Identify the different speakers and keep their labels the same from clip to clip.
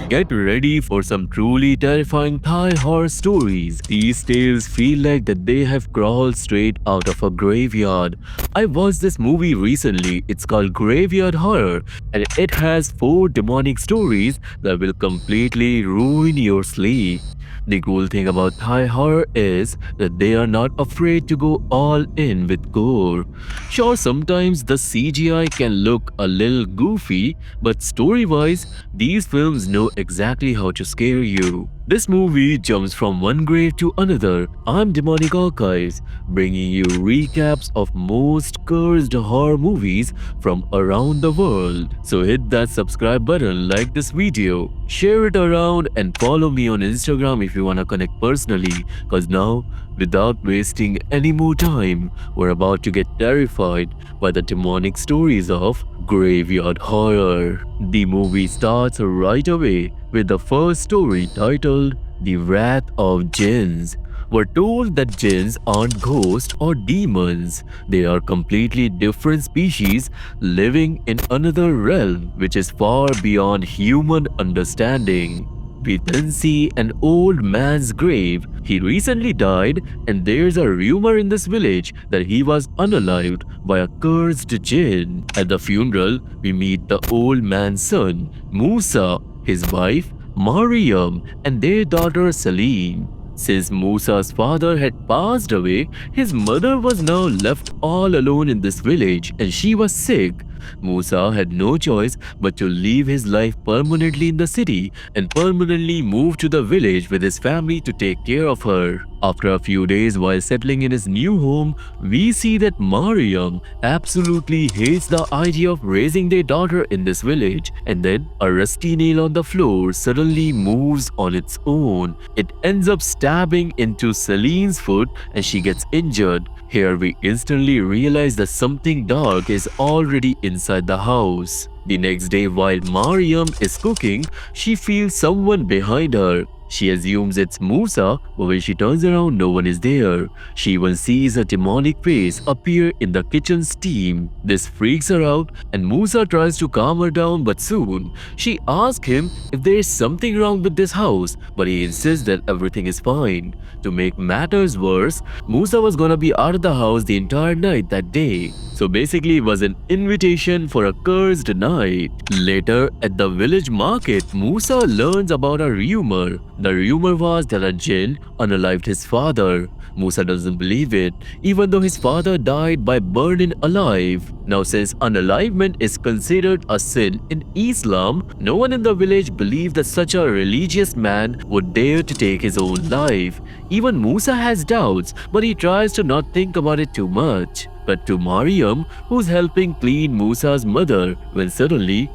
Speaker 1: Get ready for some truly terrifying Thai horror stories. These tales feel like that they have crawled straight out of a graveyard. I watched this movie recently. It's called Graveyard Horror, and it has 4 demonic stories that will completely ruin your sleep. The cool thing about Thai horror is that they are not afraid to go all in with gore. Sure, sometimes the CGI can look a little goofy, but story-wise, these films know exactly how to scare you. This movie jumps from one grave to another. I'm Demonic Archives, bringing you recaps of most cursed horror movies from around the world. So hit that subscribe button, like this video, share it around, and follow me on Instagram if you wanna connect personally. Cause now, without wasting any more time, we're about to get terrified by the demonic stories of Graveyard Horror. The movie starts right away with the first story titled The Wrath of Jinns. We're told that jinns aren't ghosts or demons. They are completely different species living in another realm which is far beyond human understanding. We then see an old man's grave. He recently died, and there's a rumor in this village that he was unalived by a cursed jinn. At the funeral, we meet the old man's son, Musa, his wife, Mariam, and their daughter Celine. Since Musa's father had passed away, his mother was now left all alone in this village, and she was sick. Musa had no choice but to leave his life permanently in the city and permanently move to the village with his family to take care of her. After a few days while settling in his new home, we see that Mariam absolutely hates the idea of raising their daughter in this village, and then a rusty nail on the floor suddenly moves on its own. It ends up stabbing into Celine's foot and she gets injured. Here we instantly realize that something dark is already inside the house. The next day while Mariam is cooking, she feels someone behind her. She assumes it's Musa, but when she turns around, no one is there. She even sees a demonic face appear in the kitchen steam. This freaks her out, and Musa tries to calm her down, but soon she asks him if there is something wrong with this house, but he insists that everything is fine. To make matters worse, Musa was gonna be out of the house the entire night that day. So basically it was an invitation for a cursed night. Later, at the village market, Musa learns about a rumor. The rumor was that a jinn unalived his father. Musa doesn't believe it, even though his father died by burning alive. Now since unalivement is considered a sin in Islam, no one in the village believed that such a religious man would dare to take his own life. Even Musa has doubts, but he tries to not think about it too much. But to Mariam, who's helping clean Musa's mother, when suddenly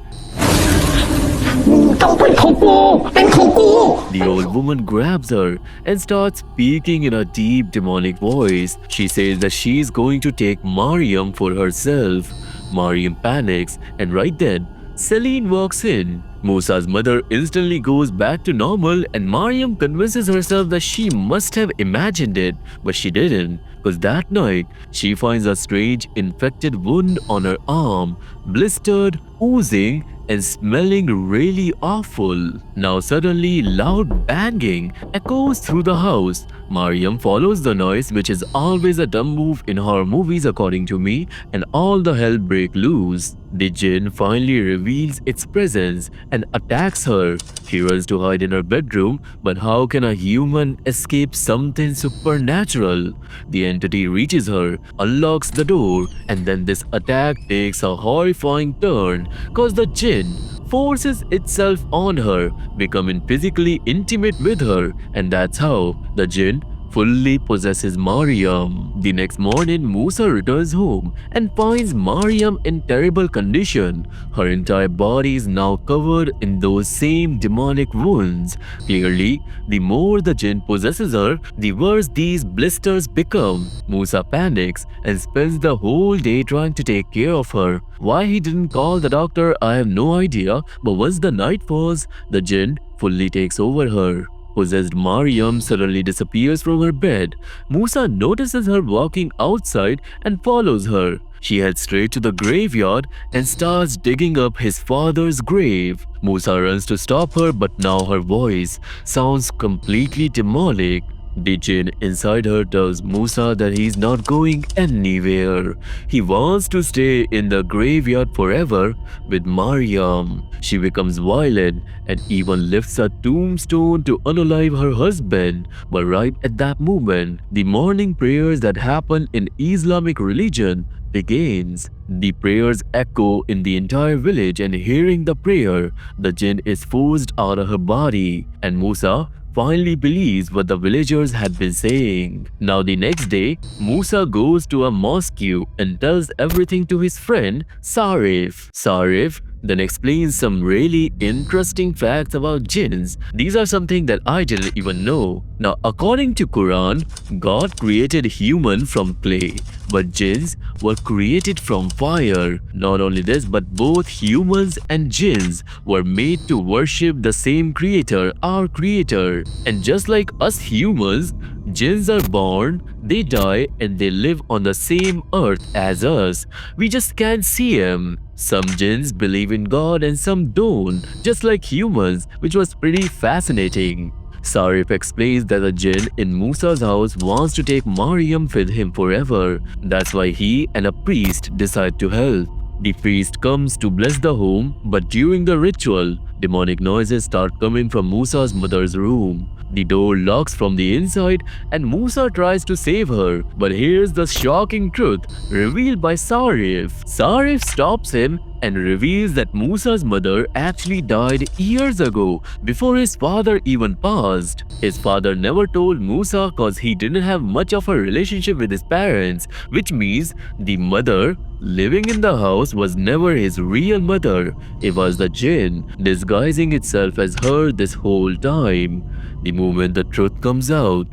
Speaker 1: the old woman grabs her and starts speaking in a deep demonic voice. She says that she's going to take Mariam for herself. Mariam panics, and right then, Celine walks in. Musa's mother instantly goes back to normal, and Mariam convinces herself that she must have imagined it, but she didn't, because that night she finds a strange infected wound on her arm, blistered, oozing, and smelling really awful. Now suddenly loud banging echoes through the house. Mariam follows the noise, which is always a dumb move in horror movies according to me, and all the hell break loose. The jinn finally reveals its presence and attacks her. She runs to hide in her bedroom, but how can a human escape something supernatural? The entity reaches her, unlocks the door, and then this attack takes a horrifying turn cause the jinn forces itself on her, becoming physically intimate with her, and that's how the jinn fully possesses Mariam. The next morning, Musa returns home and finds Mariam in terrible condition. Her entire body is now covered in those same demonic wounds. Clearly, the more the jinn possesses her, the worse these blisters become. Musa panics and spends the whole day trying to take care of her. Why he didn't call the doctor, I have no idea, but once the night falls, the jinn fully takes over her. Possessed Mariam suddenly disappears from her bed. Musa notices her walking outside and follows her. She heads straight to the graveyard and starts digging up his father's grave. Musa runs to stop her, but now her voice sounds completely demonic. The jinn inside her tells Musa that he's not going anywhere. He wants to stay in the graveyard forever with Mariam. She becomes violent and even lifts a tombstone to unalive her husband. But right at that moment, the morning prayers that happen in Islamic religion begins. The prayers echo in the entire village, and hearing the prayer, the jinn is forced out of her body, and Musa finally believes what the villagers had been saying. Now the next day, Musa goes to a mosque and tells everything to his friend Sarif. Sarif then explains some really interesting facts about jinns. These are something that I didn't even know. Now according to Quran, God created human from clay, but jinns were created from fire. Not only this, but both humans and jinns were made to worship the same creator, our creator. And just like us humans, jinns are born, they die, and they live on the same earth as us. We just can't see them. Some jinns believe in God and some don't, just like humans, which was pretty fascinating. Sarif explains that the jinn in Musa's house wants to take Mariam with him forever. That's why he and a priest decide to help. The priest comes to bless the home, but during the ritual, demonic noises start coming from Musa's mother's room. The door locks from the inside and Musa tries to save her, but here's the shocking truth revealed by Sarif. Sarif stops him and reveals that Musa's mother actually died years ago, before his father even passed. His father never told Musa cause he didn't have much of a relationship with his parents, which means the mother living in the house was never his real mother. It was the jinn disguising itself as her this whole time. The moment the truth comes out,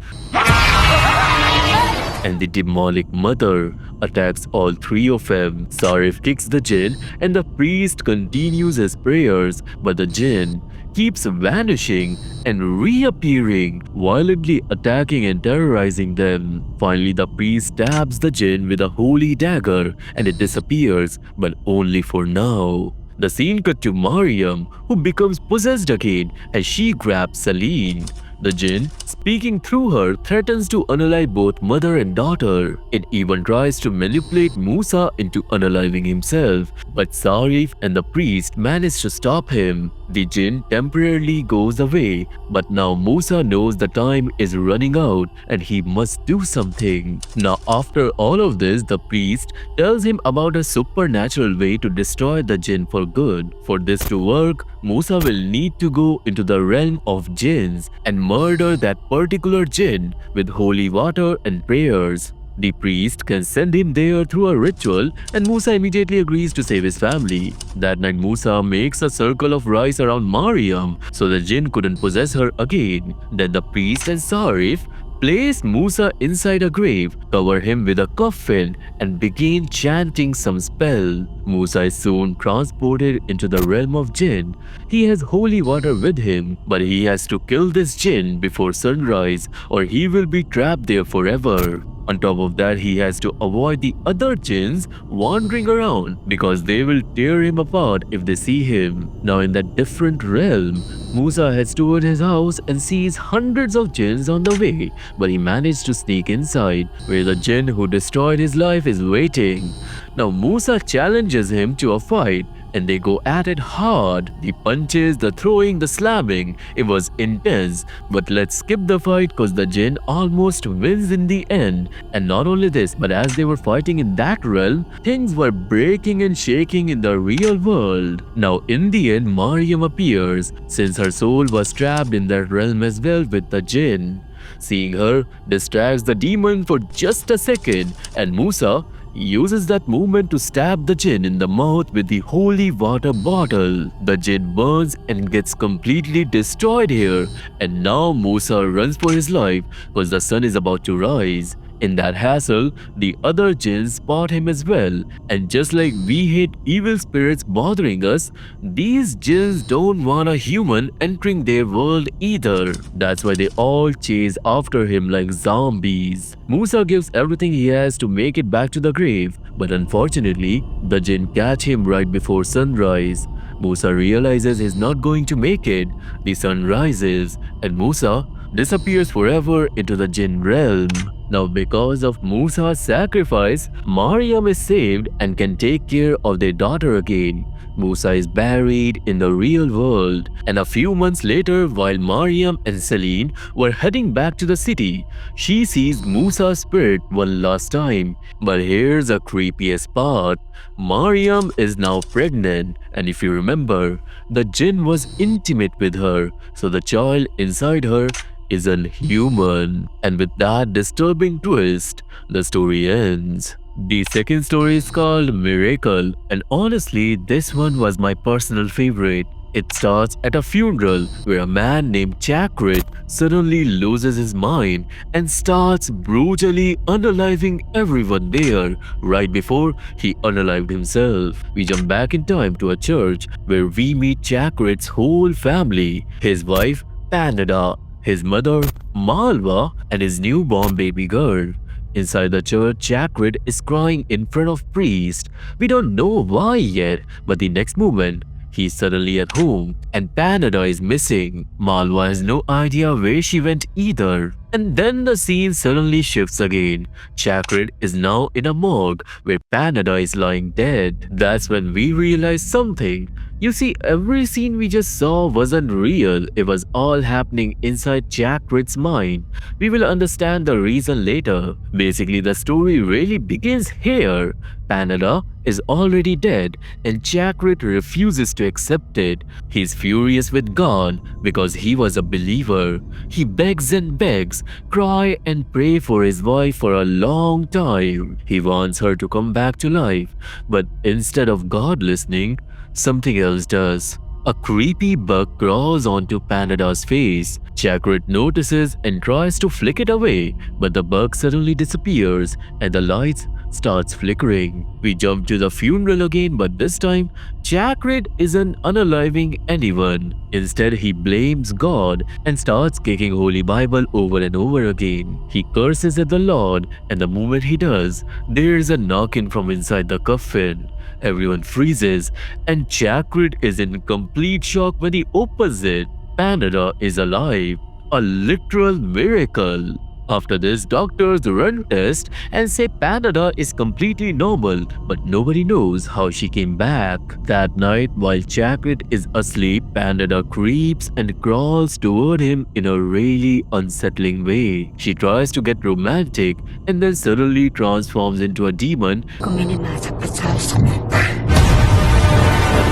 Speaker 1: and the demonic mother attacks all three of them. Sarif kicks the jinn and the priest continues his prayers, but the jinn keeps vanishing and reappearing, violently attacking and terrorizing them. Finally, the priest stabs the jinn with a holy dagger and it disappears, but only for now. The scene cut to Mariam, who becomes possessed again as she grabs Celine. The jinn, speaking through her, threatens to unalive both mother and daughter. It even tries to manipulate Musa into unaliving himself, but Sarif and the priest manage to stop him. The jinn temporarily goes away, but now Musa knows the time is running out and he must do something. Now after all of this, the priest tells him about a supernatural way to destroy the jinn for good. For this to work, Musa will need to go into the realm of jinns and murder that particular jinn with holy water and prayers. The priest can send him there through a ritual, and Musa immediately agrees to save his family. That night, Musa makes a circle of rice around Mariam so the jinn couldn't possess her again. Then the priest and Sarif place Musa inside a grave, cover him with a coffin, and begin chanting some spell. Musa is soon transported into the realm of jinn. He has holy water with him, but he has to kill this jinn before sunrise or he will be trapped there forever. On top of that, he has to avoid the other jinns wandering around because they will tear him apart if they see him. Now in that different realm, Musa heads toward his house and sees hundreds of jinns on the way, but he managed to sneak inside where the jinn who destroyed his life is waiting. Now Musa challenges him to a fight and they go at it hard. The punches, the throwing, the slamming, it was intense. But let's skip the fight cause the jinn almost wins in the end. And not only this, but as they were fighting in that realm, things were breaking and shaking in the real world. Now in the end, Mariam appears since her soul was trapped in that realm as well with the jinn. Seeing her distracts the demon for just a second, and Musa uses that movement to stab the jinn in the mouth with the holy water bottle. The jinn burns and gets completely destroyed here, and now Musa runs for his life because the sun is about to rise. In that hassle, the other jinns spot him as well, and just like we hate evil spirits bothering us, these jinns don't want a human entering their world either. That's why they all chase after him like zombies. Musa gives everything he has to make it back to the grave, but unfortunately, the jinn catch him right before sunrise. Musa realizes he's not going to make it. The sun rises, and Musa disappears forever into the jinn realm. Now, because of Musa's sacrifice, Mariam is saved and can take care of their daughter again. Musa is buried in the real world, and a few months later, while Mariam and Celine were heading back to the city, she sees Musa's spirit one last time. But here's the creepiest part. Mariam is now pregnant, and if you remember, the jinn was intimate with her, so the child inside her isn't human. And with that disturbing twist, the story ends. The second story is called Miracle, and honestly, this one was my personal favorite. It starts at a funeral where a man named Chakrit suddenly loses his mind and starts brutally unaliving everyone there right before he unalived himself. We jump back in time to a church where we meet Chakrit's whole family, his wife Panada, his mother Malwa, and his newborn baby girl. Inside the church, Chakrit is crying in front of priest. We don't know why yet, but the next moment, he's suddenly at home and Panada is missing. Malwa has no idea where she went either. And then the scene suddenly shifts again. Chakrit is now in a morgue where Panada is lying dead. That's when we realize something. You see, every scene we just saw wasn't real. It was all happening inside Chakrit's mind. We will understand the reason later. Basically, the story really begins here. Panada is already dead and Chakrit refuses to accept it. He's furious with God because he was a believer. He begs and begs, cry and pray for his wife for a long time. He wants her to come back to life. But instead of God listening, something else does. A creepy bug crawls onto Panada's face. Chakrit notices and tries to flick it away, but the bug suddenly disappears and the lights starts flickering. We jump to the funeral again, but this time, Chakrit isn't unaliving anyone. Instead, he blames God and starts kicking Holy Bible over and over again. He curses at the Lord, and the moment he does, there's a knocking from inside the coffin. Everyone freezes, and Chakrit is in complete shock when he opens it. Panada is alive. A literal miracle. After this, doctors run tests and say Panada is completely normal, but nobody knows how she came back. That night, while Chakrit is asleep, Panada creeps and crawls toward him in a really unsettling way. She tries to get romantic and then suddenly transforms into a demon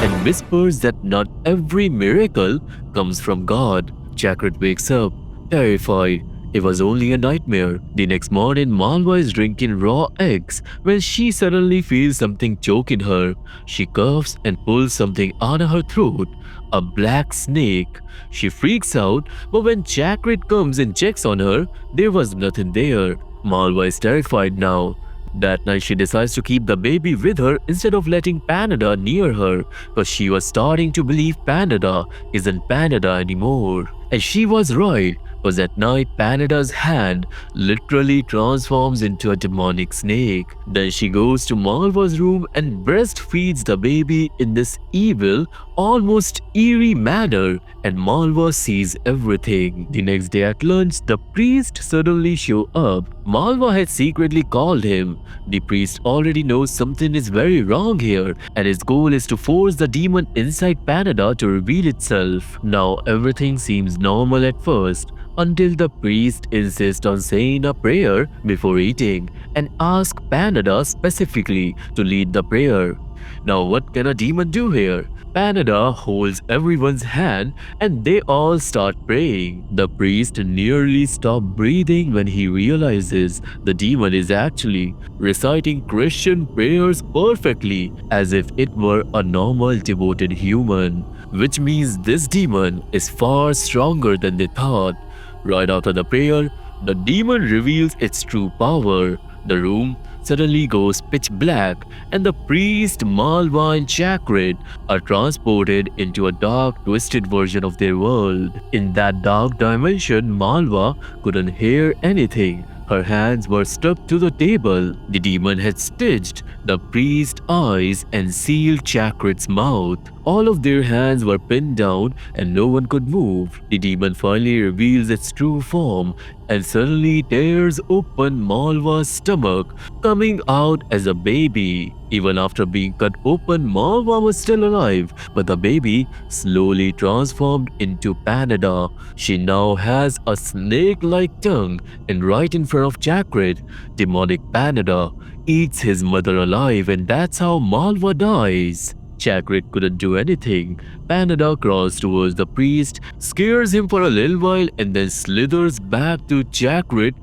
Speaker 1: and whispers that not every miracle comes from God. Chakrit wakes up, terrified. It was only a nightmare. The next morning, Malwa is drinking raw eggs when she suddenly feels something choking her. She coughs and pulls something out of her throat, a black snake. She freaks out, but when Chakrit comes and checks on her, there was nothing there. Malwa is terrified now. That night, she decides to keep the baby with her instead of letting Panada near her, because she was starting to believe Panada isn't Panada anymore. And she was right, because at night, Panada's hand literally transforms into a demonic snake. Then she goes to Malwa's room and breastfeeds the baby in this evil, almost eerie manner, and Malwa sees everything. The next day at lunch, the priest suddenly shows up. Malwa had secretly called him. The priest already knows something is very wrong here, and his goal is to force the demon inside Panada to reveal itself. Now everything seems normal at first, until the priest insists on saying a prayer before eating and asks Panada specifically to lead the prayer. Now what can a demon do here? Panada holds everyone's hand and they all start praying. The priest nearly stops breathing when he realizes the demon is actually reciting Christian prayers perfectly, as if it were a normal devoted human, which means this demon is far stronger than they thought. Right after the prayer, the demon reveals its true power. The room suddenly goes pitch black, and the priest Malwa and Chakrit are transported into a dark, twisted version of their world. In that dark dimension, Malwa couldn't hear anything. Her hands were stuck to the table. The demon had stitched the priest's eyes and sealed Chakrit's mouth. All of their hands were pinned down and no one could move. The demon finally reveals its true form and suddenly tears open Malwa's stomach, coming out as a baby. Even after being cut open, Malwa was still alive, but the baby slowly transformed into Panada. She now has a snake-like tongue, and right in front of Chakrit, demonic Panada eats his mother alive, and that's how Malwa dies. Chakrit couldn't do anything. Panada crawls towards the priest, scares him for a little while, and then slithers back to Chakrit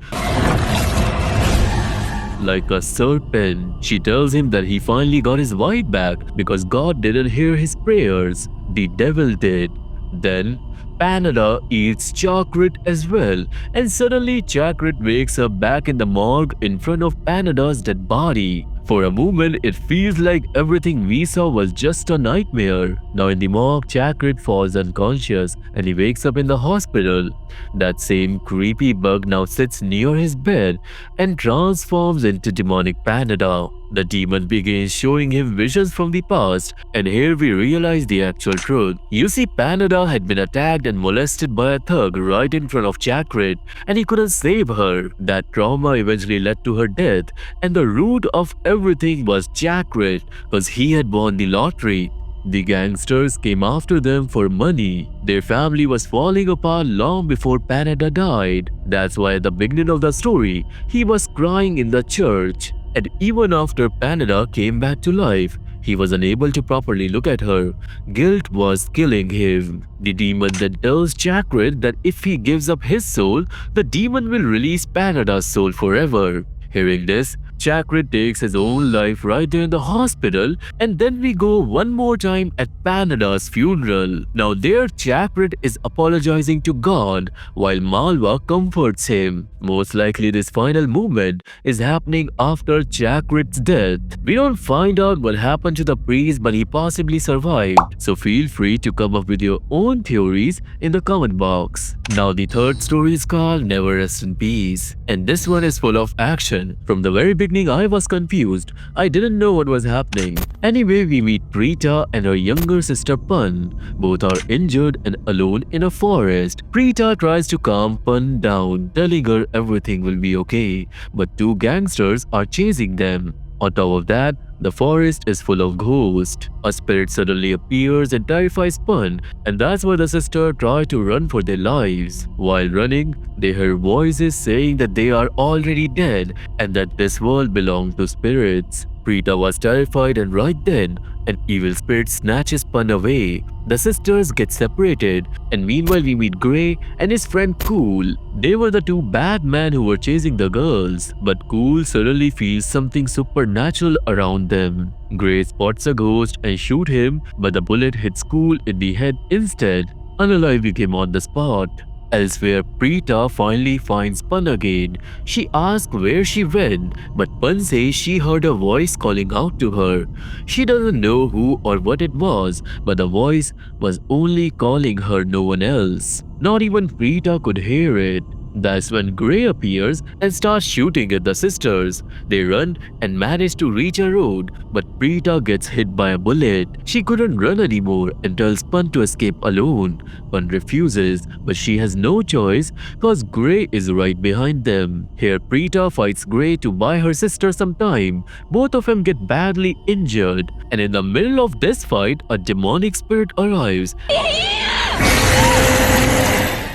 Speaker 1: like a serpent. She tells him that he finally got his wife back because God didn't hear his prayers. The devil did. Then Panada eats Chakrit as well, and suddenly Chakrit wakes up back in the morgue in front of Panada's dead body. For a moment, it feels like everything we saw was just a nightmare. Now in the morgue, Chakrit falls unconscious and he wakes up in the hospital. That same creepy bug now sits near his bed and transforms into demonic Panada. The demon begins showing him visions from the past, and here we realize the actual truth. You see, Panada had been attacked and molested by a thug right in front of Chakrit, and he couldn't save her. That trauma eventually led to her death, and the root of everything was Chakrit, because he had won the lottery. The gangsters came after them for money. Their family was falling apart long before Panada died. That's why at the beginning of the story, he was crying in the church. And even after Panada came back to life, he was unable to properly look at her. Guilt was killing him. The demon then tells Chakrit that if he gives up his soul, the demon will release Panada's soul forever. Hearing this, Chakrit takes his own life right there in the hospital, and then we go one more time at Panada's funeral. Now there Chakrit is apologizing to God while Malwa comforts him. Most likely this final movement is happening after Chakrit's death. We don't find out what happened to the priest, but he possibly survived. So feel free to come up with your own theories in the comment box. Now the third story is called Never Rest in Peace, and this one is full of action. From the very beginning I was confused. I didn't know what was happening. Anyway, we meet Preeta and her younger sister Pan. Both are injured and alone in a forest. Preeta tries to calm Pan down, telling her everything will be okay, but two gangsters are chasing them. On top of that, the forest is full of ghosts. A spirit suddenly appears and terrifies Pan, and that's why the sisters try to run for their lives. While running, they hear voices saying that they are already dead and that this world belongs to spirits. Preeta was terrified, and right then, an evil spirit snatches Pan away. The sisters get separated, and meanwhile we meet Grey and his friend Cool. They were the two bad men who were chasing the girls, but Cool suddenly feels something supernatural around them. Grey spots a ghost and shoots him, but the bullet hits Cool in the head instead, unaliving him on the spot. Elsewhere, Preeta finally finds Pan again. She asks where she went, but Pan says she heard a voice calling out to her. She doesn't know who or what it was, but the voice was only calling her, no one else. Not even Preeta could hear it. That's when Grey appears and starts shooting at the sisters. They run and manage to reach a road, but Preeta gets hit by a bullet. She couldn't run anymore and tells Pan to escape alone. Pan refuses, but she has no choice cause Grey is right behind them. Here Preeta fights Grey to buy her sister some time. Both of them get badly injured, and in the middle of this fight, a demonic spirit arrives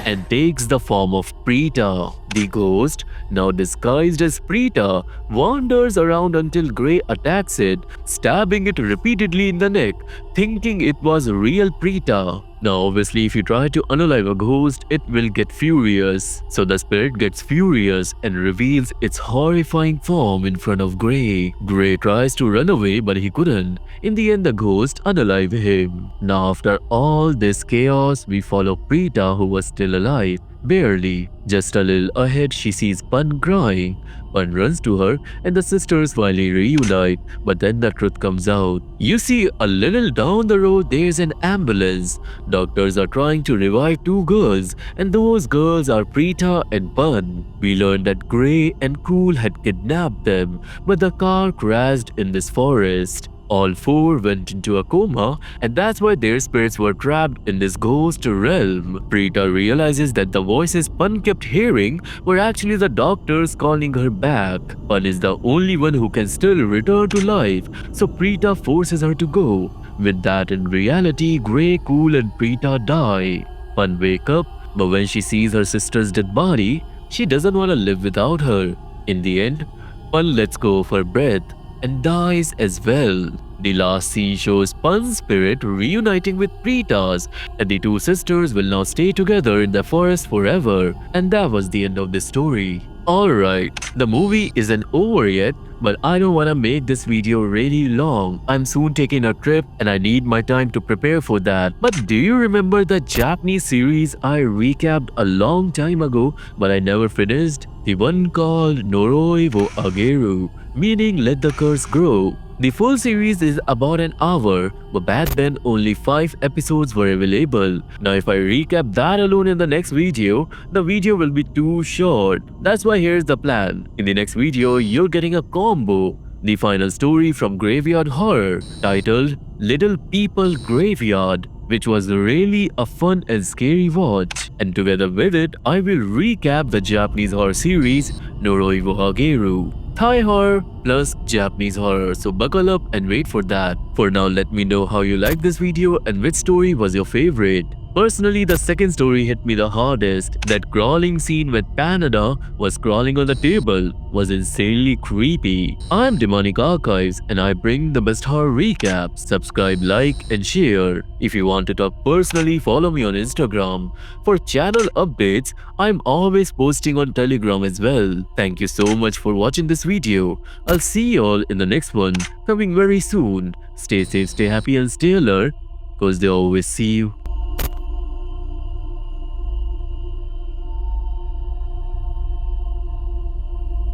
Speaker 1: and takes the form of Preeta. The ghost, now disguised as Preeta, wanders around until Grey attacks it, stabbing it repeatedly in the neck, thinking it was real Preeta. Now obviously if you try to unalive a ghost, it will get furious. So the spirit gets furious and reveals its horrifying form in front of Grey. Grey tries to run away, but he couldn't. In the end, the ghost unalive him. Now after all this chaos, we follow Preeta, who was still alive. Barely. Just a little ahead, she sees Pan crying. Pan runs to her, and the sisters finally reunite. But then the truth comes out. You see, a little down the road, there's an ambulance. Doctors are trying to revive two girls, and those girls are Preeta and Pan. We learn that Grey and Cool had kidnapped them, but the car crashed in this forest. All four went into a coma, and that's why their spirits were trapped in this ghost realm. Preeta realizes that the voices Pan kept hearing were actually the doctors calling her back. Pan is the only one who can still return to life, so Preeta forces her to go. With that in reality, Grey, Cool and Preeta die. Pan wakes up, but when she sees her sister's dead body, she doesn't want to live without her. In the end, Pan lets go of her breath and dies as well. The last scene shows Pan's spirit reuniting with Preeta's, and the two sisters will now stay together in the forest forever. And that was the end of the story. Alright, the movie isn't over yet, but I don't wanna make this video really long. I'm soon taking a trip and I need my time to prepare for that. But do you remember the Japanese series I recapped a long time ago but I never finished? The one called Noroi wo Ageru, meaning let the curse grow. The full series is about an hour, but back then only 5 episodes were available. Now if I recap that alone in the next video, the video will be too short. That's why here's the plan. In the next video, you're getting a combo. The final story from Graveyard Horror, titled Little People Graveyard, which was really a fun and scary watch. And together with it, I will recap the Japanese horror series Noroi wo Ageru. Thai horror plus Japanese horror, so buckle up and wait for that. For now, let me know how you liked this video and which story was your favorite. Personally, the second story hit me the hardest. That crawling scene with Canada was crawling on the table was insanely creepy. I'm Demonic Archives and I bring the best horror recaps. Subscribe, like and share. If you want to talk personally, follow me on Instagram. For channel updates, I'm always posting on Telegram as well. Thank you so much for watching this video. I'll see you all in the next one, coming very soon. Stay safe, stay happy and stay alert, cause they always see you.